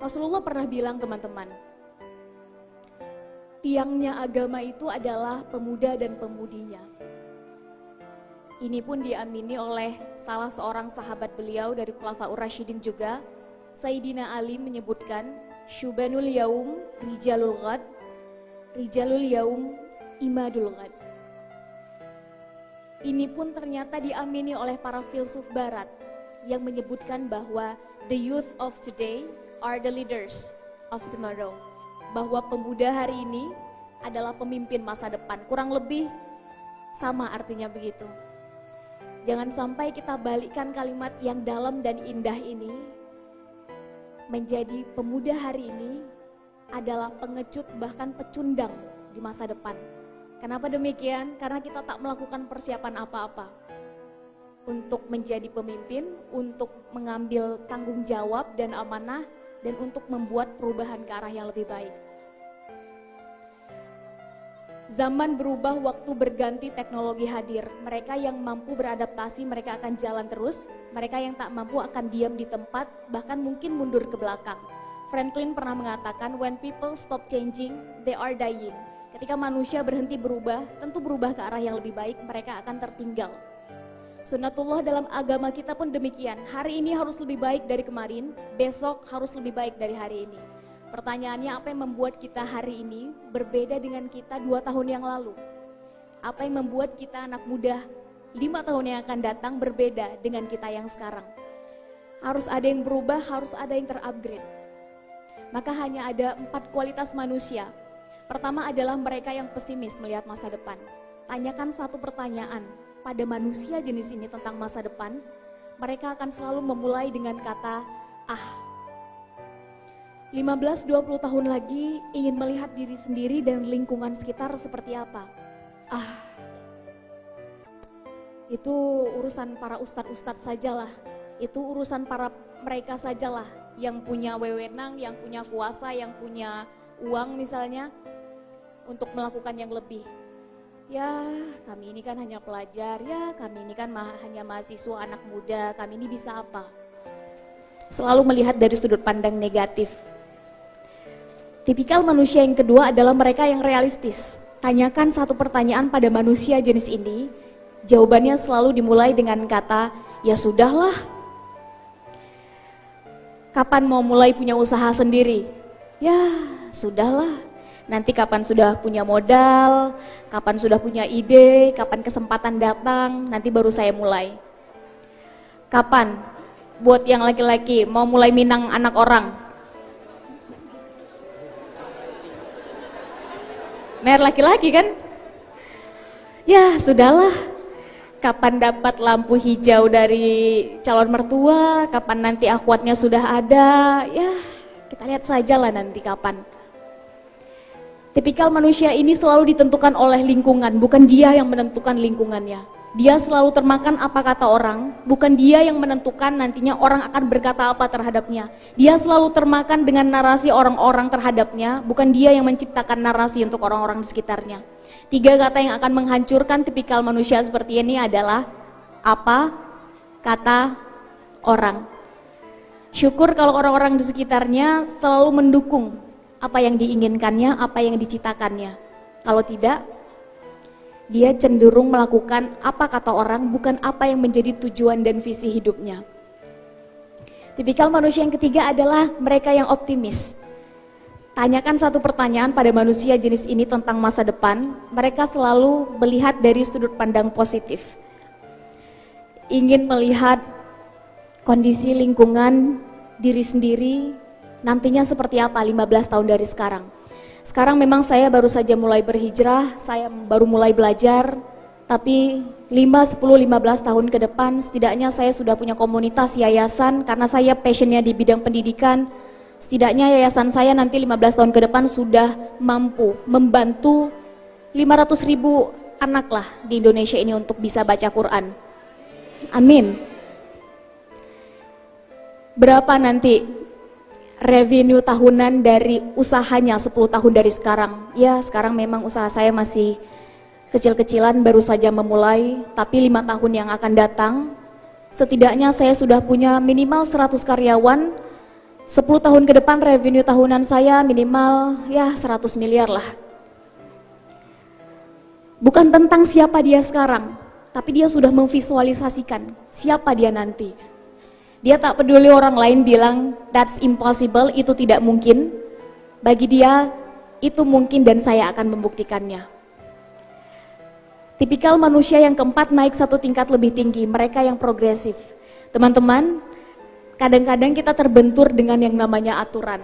Rasulullah pernah bilang, teman-teman, tiangnya agama itu adalah pemuda dan pemudinya. Ini pun diamini oleh salah seorang sahabat beliau dari Khulafaur Rasyidin juga. Sayyidina Ali menyebutkan, Syubanul yaum rijalul ghad, rijalul yaum imadul ghad. Ini pun ternyata diamini oleh para filsuf barat yang menyebutkan bahwa the youth of today are the leaders of tomorrow. Bahwa pemuda hari ini adalah pemimpin masa depan. Kurang lebih sama artinya begitu. Jangan sampai kita balikkan kalimat yang dalam dan indah ini menjadi pemuda hari ini adalah pengecut bahkan pecundang di masa depan. Kenapa demikian? Karena kita tak melakukan persiapan apa-apa untuk menjadi pemimpin, untuk mengambil tanggung jawab dan amanah, dan untuk membuat perubahan ke arah yang lebih baik. Zaman berubah, waktu berganti, teknologi hadir. Mereka yang mampu beradaptasi, mereka akan jalan terus. Mereka yang tak mampu akan diam di tempat, bahkan mungkin mundur ke belakang. Franklin pernah mengatakan, when people stop changing, they are dying. Ketika manusia berhenti berubah, tentu berubah ke arah yang lebih baik, mereka akan tertinggal. Sunnatullah dalam agama kita pun demikian. Hari ini harus lebih baik dari kemarin, besok harus lebih baik dari hari ini. Pertanyaannya, apa yang membuat kita hari ini berbeda dengan kita 2 tahun yang lalu? Apa yang membuat kita anak muda 5 tahun yang akan datang berbeda dengan kita yang sekarang? Harus ada yang berubah, harus ada yang terupgrade. Maka hanya ada 4 kualitas manusia. Pertama adalah mereka yang pesimis melihat masa depan. Tanyakan satu pertanyaan pada manusia jenis ini tentang masa depan, mereka akan selalu memulai dengan kata, 15-20 tahun lagi ingin melihat diri sendiri dan lingkungan sekitar seperti apa. Itu urusan para ustadz-ustadz sajalah. Itu urusan para mereka sajalah yang punya wewenang, yang punya kuasa, yang punya uang misalnya untuk melakukan yang lebih. Ya, kami ini kan hanya pelajar, ya kami ini kan hanya mahasiswa, anak muda, kami ini bisa apa? Selalu melihat dari sudut pandang negatif. Tipikal manusia yang kedua adalah mereka yang realistis. Tanyakan satu pertanyaan pada manusia jenis ini, jawabannya selalu dimulai dengan kata, ya sudahlah. Kapan mau mulai punya usaha sendiri? Ya, sudahlah. Nanti kapan sudah punya modal, kapan sudah punya ide, kapan kesempatan datang, nanti baru saya mulai. Kapan? Buat yang laki-laki, mau mulai minang anak orang. Mer laki-laki kan? Ya sudahlah. Kapan dapat lampu hijau dari calon mertua, kapan nanti akhwatnya sudah ada, ya kita lihat sajalah nanti kapan. Tipikal manusia ini selalu ditentukan oleh lingkungan, bukan dia yang menentukan lingkungannya. Dia selalu termakan apa kata orang, bukan dia yang menentukan nantinya orang akan berkata apa terhadapnya. Dia selalu termakan dengan narasi orang-orang terhadapnya, bukan dia yang menciptakan narasi untuk orang-orang di sekitarnya. 3 kata yang akan menghancurkan tipikal manusia seperti ini adalah apa, kata, orang. Syukur kalau orang-orang di sekitarnya selalu mendukung apa yang diinginkannya, apa yang diciptakannya. Kalau tidak, dia cenderung melakukan apa kata orang, bukan apa yang menjadi tujuan dan visi hidupnya. Tipikal manusia yang ketiga adalah mereka yang optimis. Tanyakan satu pertanyaan pada manusia jenis ini tentang masa depan, mereka selalu melihat dari sudut pandang positif. Ingin melihat kondisi lingkungan diri sendiri, nantinya seperti apa 15 tahun dari sekarang. Sekarang memang saya baru saja mulai berhijrah, saya baru mulai belajar, tapi 5, 10, 15 tahun ke depan setidaknya saya sudah punya komunitas yayasan karena saya passionnya di bidang pendidikan. Setidaknya yayasan saya nanti 15 tahun ke depan sudah mampu membantu 500.000 anak lah di Indonesia ini untuk bisa baca Quran. Amin. Berapa nanti revenue tahunan dari usahanya 10 tahun dari sekarang? Ya sekarang memang usaha saya masih kecil-kecilan, baru saja memulai, tapi 5 tahun yang akan datang setidaknya saya sudah punya minimal 100 karyawan, 10 tahun ke depan revenue tahunan saya minimal ya 100 miliar lah. Bukan tentang siapa dia sekarang, tapi dia sudah memvisualisasikan siapa dia nanti. Dia tak peduli orang lain bilang that's impossible, itu tidak mungkin. Bagi dia itu mungkin dan saya akan membuktikannya. Tipikal manusia yang keempat naik satu tingkat lebih tinggi, mereka yang progresif. Teman-teman, kadang-kadang kita terbentur dengan yang namanya aturan.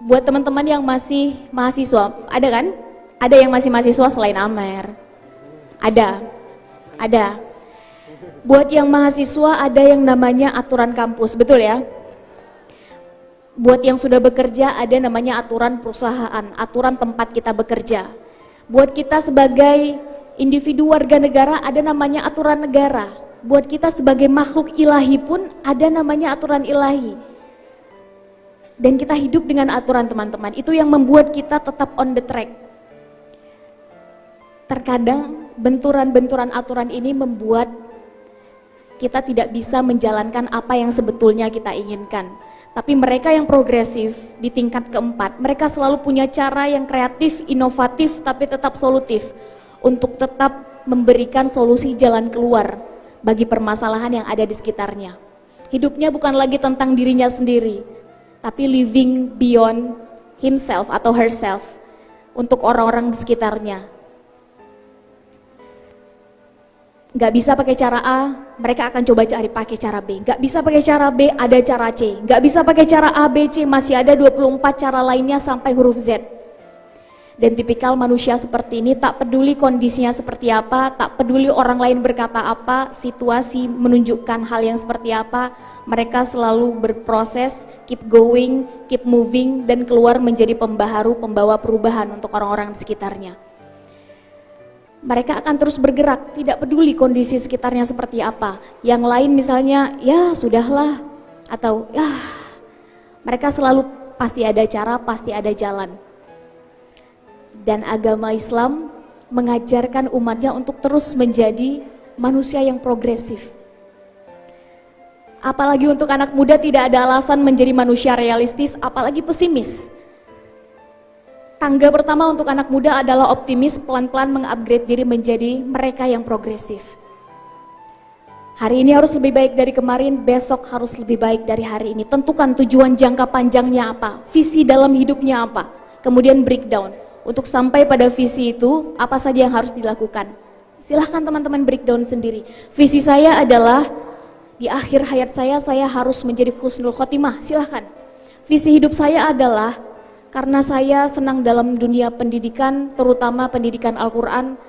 Buat teman-teman yang masih mahasiswa, ada kan? Ada yang masih mahasiswa selain Amer? Ada. Buat yang mahasiswa ada yang namanya aturan kampus, betul ya? Buat yang sudah bekerja ada namanya aturan perusahaan, aturan tempat kita bekerja. Buat kita sebagai individu warga negara ada namanya aturan negara. Buat kita sebagai makhluk ilahi pun ada namanya aturan ilahi. Dan kita hidup dengan aturan, teman-teman. Itu yang membuat kita tetap on the track. Terkadang benturan-benturan aturan ini membuat kita tidak bisa menjalankan apa yang sebetulnya kita inginkan. Tapi mereka yang progresif di tingkat keempat, mereka selalu punya cara yang kreatif, inovatif, tapi tetap solutif untuk tetap memberikan solusi jalan keluar bagi permasalahan yang ada di sekitarnya. Hidupnya bukan lagi tentang dirinya sendiri, tapi living beyond himself atau herself untuk orang-orang di sekitarnya. Gak bisa pakai cara A, mereka akan coba cari pakai cara B. Gak bisa pakai cara B, ada cara C. Gak bisa pakai cara A, B, C, masih ada 24 cara lainnya sampai huruf Z. Dan tipikal manusia seperti ini tak peduli kondisinya seperti apa, tak peduli orang lain berkata apa, situasi menunjukkan hal yang seperti apa, mereka selalu berproses, keep going, keep moving, dan keluar menjadi pembaharu, pembawa perubahan untuk orang-orang di sekitarnya. Mereka akan terus bergerak, tidak peduli kondisi sekitarnya seperti apa. Yang lain misalnya, ya sudahlah, atau ya mereka selalu pasti ada cara, pasti ada jalan. Dan agama Islam mengajarkan umatnya untuk terus menjadi manusia yang progresif. Apalagi untuk anak muda tidak ada alasan menjadi manusia realistis, apalagi pesimis. Tangga pertama untuk anak muda adalah optimis, pelan-pelan mengupgrade diri menjadi mereka yang progresif. Hari ini harus lebih baik dari kemarin, besok harus lebih baik dari hari ini. Tentukan tujuan jangka panjangnya apa, visi dalam hidupnya apa, kemudian breakdown. Untuk sampai pada visi itu, apa saja yang harus dilakukan? Silahkan teman-teman breakdown sendiri. Visi saya adalah di akhir hayat saya harus menjadi husnul khotimah. Silahkan. Visi hidup saya adalah karena saya senang dalam dunia pendidikan, terutama pendidikan Al-Quran,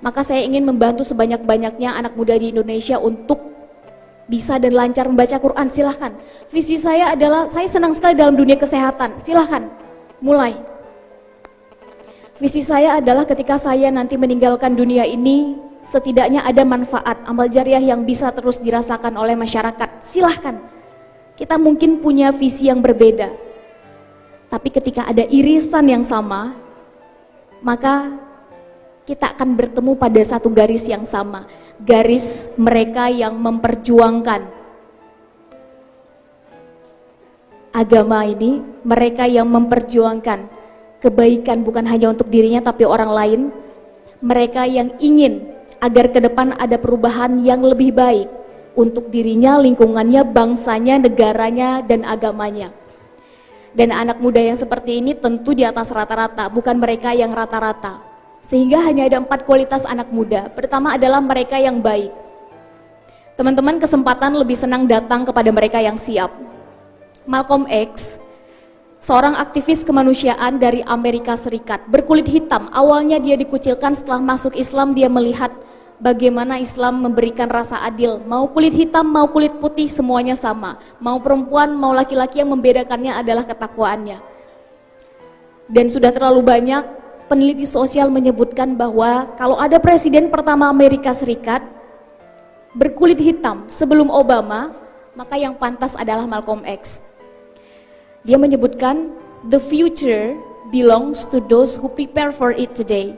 maka saya ingin membantu sebanyak-banyaknya anak muda di Indonesia untuk bisa dan lancar membaca Quran. Silahkan. Visi saya adalah saya senang sekali dalam dunia kesehatan. Silahkan. Mulai. Visi saya adalah ketika saya nanti meninggalkan dunia ini, setidaknya ada manfaat, amal jariah yang bisa terus dirasakan oleh masyarakat. Silahkan. Kita mungkin punya visi yang berbeda, tapi ketika ada irisan yang sama, maka kita akan bertemu pada satu garis yang sama. Garis mereka yang memperjuangkan agama ini, mereka yang memperjuangkan kebaikan bukan hanya untuk dirinya tapi orang lain, mereka yang ingin agar ke depan ada perubahan yang lebih baik untuk dirinya, lingkungannya, bangsanya, negaranya, dan agamanya. Dan anak muda yang seperti ini tentu di atas rata-rata, bukan mereka yang rata-rata. Sehingga hanya ada 4 kualitas anak muda. Pertama adalah mereka yang baik. Teman-teman kesempatan lebih senang datang kepada mereka yang siap. Malcolm X, seorang aktivis kemanusiaan dari Amerika Serikat, berkulit hitam. Awalnya dia dikucilkan, setelah masuk Islam dia melihat bagaimana Islam memberikan rasa adil. Mau kulit hitam, mau kulit putih, semuanya sama. Mau perempuan, mau laki-laki, yang membedakannya adalah ketakwaannya. Dan sudah terlalu banyak peneliti sosial menyebutkan bahwa kalau ada presiden pertama Amerika Serikat berkulit hitam sebelum Obama, maka yang pantas adalah Malcolm X. Dia menyebutkan, the future belongs to those who prepare for it today.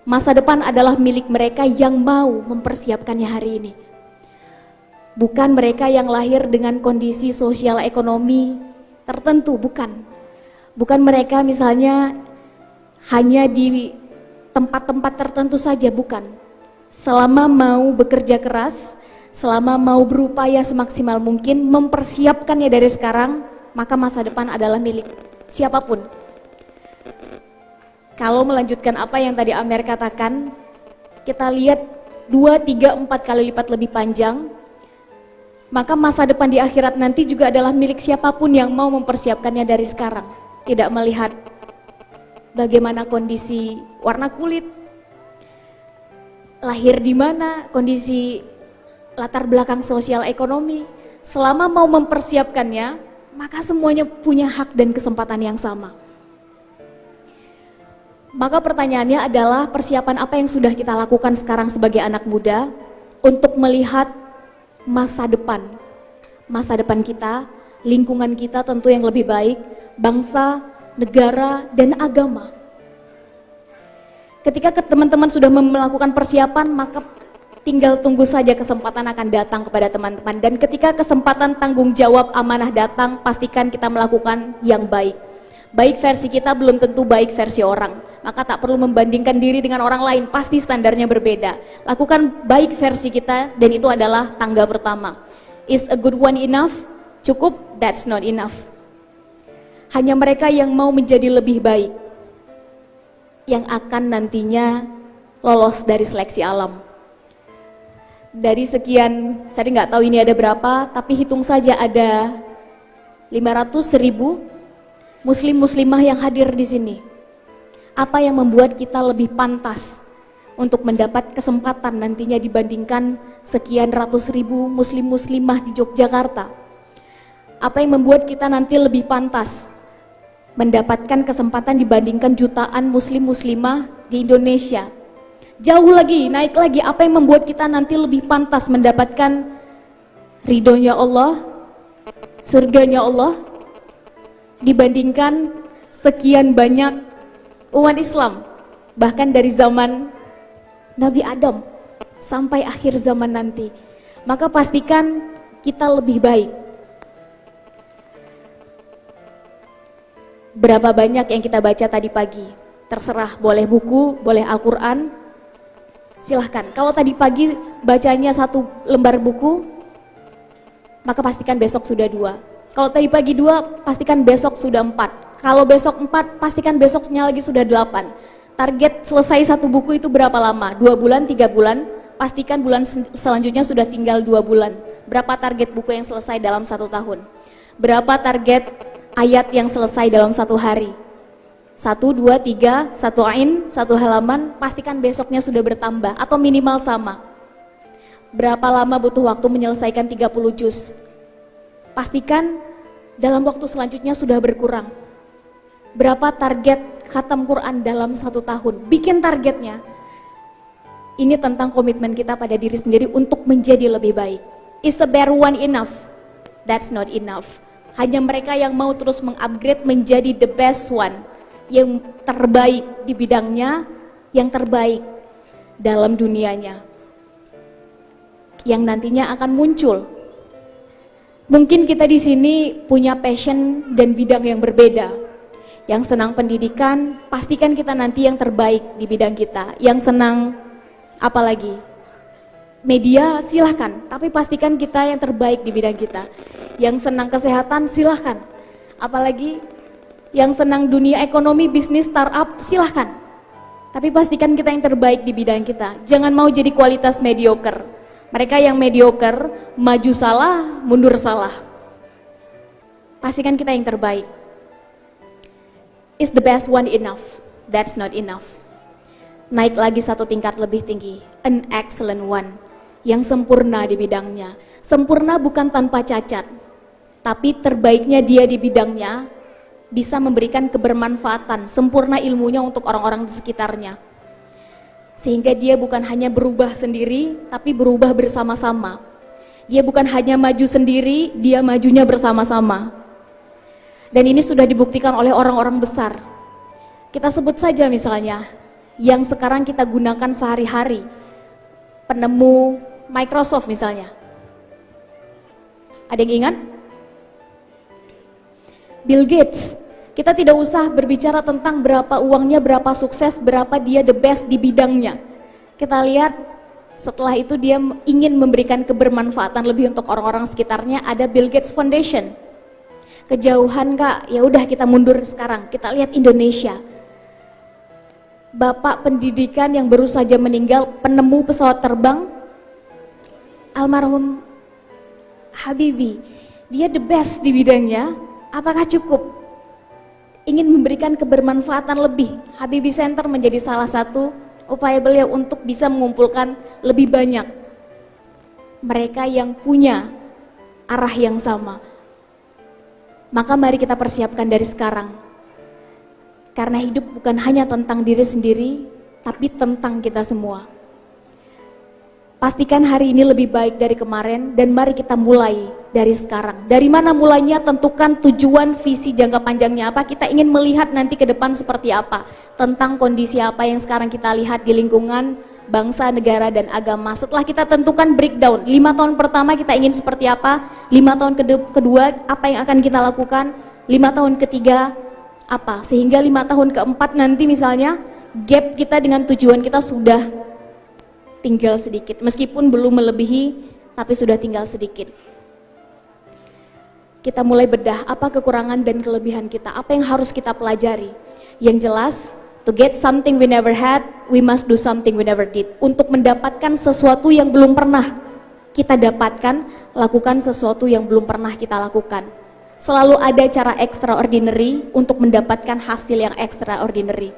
Masa depan adalah milik mereka yang mau mempersiapkannya hari ini. Bukan mereka yang lahir dengan kondisi sosial ekonomi tertentu, bukan. Bukan mereka misalnya hanya di tempat-tempat tertentu saja, bukan. Selama mau bekerja keras, selama mau berupaya semaksimal mungkin, mempersiapkannya dari sekarang, maka masa depan adalah milik siapapun. Kalau melanjutkan apa yang tadi Amer katakan, kita lihat 2, 3, 4 kali lipat lebih panjang, maka masa depan di akhirat nanti juga adalah milik siapapun yang mau mempersiapkannya dari sekarang. Tidak melihat bagaimana kondisi warna kulit, lahir di mana, kondisi latar belakang sosial ekonomi. Selama mau mempersiapkannya, maka semuanya punya hak dan kesempatan yang sama. Maka pertanyaannya adalah persiapan apa yang sudah kita lakukan sekarang sebagai anak muda untuk melihat masa depan kita, lingkungan kita tentu yang lebih baik, bangsa, negara, dan agama. Ketika teman-teman sudah melakukan persiapan, maka tinggal tunggu saja kesempatan akan datang kepada teman-teman. Dan ketika kesempatan tanggung jawab amanah datang, pastikan kita melakukan yang baik. Baik versi kita belum tentu baik versi orang, maka tak perlu membandingkan diri dengan orang lain, pasti standarnya berbeda. Lakukan baik versi kita, dan itu adalah tangga pertama. Is a good one enough? Cukup? That's not enough. Hanya mereka yang mau menjadi lebih baik yang akan nantinya lolos dari seleksi alam. Dari sekian, saya nggak tahu ini ada berapa, tapi hitung saja ada 500.000 muslim-muslimah yang hadir di sini. Apa yang membuat kita lebih pantas untuk mendapat kesempatan nantinya dibandingkan sekian ratus ribu muslim-muslimah di Yogyakarta? Apa yang membuat kita nanti lebih pantas mendapatkan kesempatan dibandingkan jutaan muslim-muslimah di Indonesia? Jauh lagi, naik lagi, apa yang membuat kita nanti lebih pantas mendapatkan ridhonya Allah, surganya Allah, dibandingkan sekian banyak umat Islam, bahkan dari zaman Nabi Adam sampai akhir zaman nanti? Maka pastikan kita lebih baik. Berapa banyak yang kita baca tadi pagi? Terserah, boleh buku, boleh Al-Quran, silahkan. Kalau tadi pagi bacanya 1 lembar buku, maka pastikan besok sudah 2. Kalau tadi pagi 2, pastikan besok sudah 4. Kalau besok 4, pastikan besoknya lagi sudah 8. Target selesai 1 buku itu berapa lama? 2 bulan, 3 bulan? Pastikan bulan selanjutnya sudah tinggal 2 bulan. Berapa target buku yang selesai dalam 1 tahun? Berapa target ayat yang selesai dalam 1 hari? 1, 2, 3, 1 ain, 1 halaman, pastikan besoknya sudah bertambah atau minimal sama. Berapa lama butuh waktu menyelesaikan 30 juz? Pastikan dalam waktu selanjutnya sudah berkurang. Berapa target khatam Quran dalam 1 tahun? Bikin targetnya. Ini tentang komitmen kita pada diri sendiri untuk menjadi lebih baik. Is a bare one enough? That's not enough. Hanya mereka yang mau terus mengupgrade menjadi the best one, yang terbaik di bidangnya, yang terbaik dalam dunianya, yang nantinya akan muncul. Mungkin kita di sini punya passion dan bidang yang berbeda. Yang senang pendidikan, pastikan kita nanti yang terbaik di bidang kita. Yang senang apalagi? Media, silahkan, tapi pastikan kita yang terbaik di bidang kita. Yang senang kesehatan, silahkan. Apalagi yang senang dunia ekonomi, bisnis, startup, silahkan. Tapi pastikan kita yang terbaik di bidang kita. Jangan mau jadi kualitas mediocre. Mereka yang mediocre, maju salah, mundur salah. Pastikan kita yang terbaik. Is the best one enough? That's not enough. Naik lagi 1 tingkat lebih tinggi. An excellent one. Yang sempurna di bidangnya. Sempurna bukan tanpa cacat, tapi terbaiknya dia di bidangnya bisa memberikan kebermanfaatan, sempurna ilmunya untuk orang-orang di sekitarnya. Sehingga dia bukan hanya berubah sendiri, tapi berubah bersama-sama. Dia bukan hanya maju sendiri, dia majunya bersama-sama. Dan ini sudah dibuktikan oleh orang-orang besar. Kita sebut saja misalnya, yang sekarang kita gunakan sehari-hari, penemu Microsoft misalnya. Ada yang ingat? Bill Gates. Kita tidak usah berbicara tentang berapa uangnya, berapa sukses, berapa dia the best di bidangnya. Kita lihat setelah itu dia ingin memberikan kebermanfaatan lebih untuk orang-orang sekitarnya, ada Bill Gates Foundation. Kejauhan Kak, ya udah kita mundur sekarang. Kita lihat Indonesia. Bapak pendidikan yang baru saja meninggal, penemu pesawat terbang, almarhum Habibie. Dia the best di bidangnya. Apakah cukup? Ingin memberikan kebermanfaatan lebih. Habibie Center menjadi salah satu upaya beliau untuk bisa mengumpulkan lebih banyak mereka yang punya arah yang sama. Maka mari kita persiapkan dari sekarang. Karena hidup bukan hanya tentang diri sendiri, tapi tentang kita semua. Pastikan hari ini lebih baik dari kemarin, dan mari kita mulai dari sekarang. Dari mana mulainya? Tentukan tujuan, visi jangka panjangnya apa. Kita ingin melihat nanti ke depan seperti apa, tentang kondisi apa yang sekarang kita lihat di lingkungan, bangsa, negara, dan agama. Setelah kita tentukan breakdown, 5 tahun pertama kita ingin seperti apa, 5 tahun kedua apa yang akan kita lakukan, 5 tahun ketiga apa, sehingga 5 tahun keempat nanti misalnya gap kita dengan tujuan kita sudah tinggal sedikit, meskipun belum melebihi, tapi sudah tinggal sedikit. Kita mulai bedah apa kekurangan dan kelebihan kita, apa yang harus kita pelajari. Yang jelas, to get something we never had, we must do something we never did. Untuk mendapatkan sesuatu yang belum pernah kita dapatkan, lakukan sesuatu yang belum pernah kita lakukan. Selalu ada cara extraordinary untuk mendapatkan hasil yang extraordinary.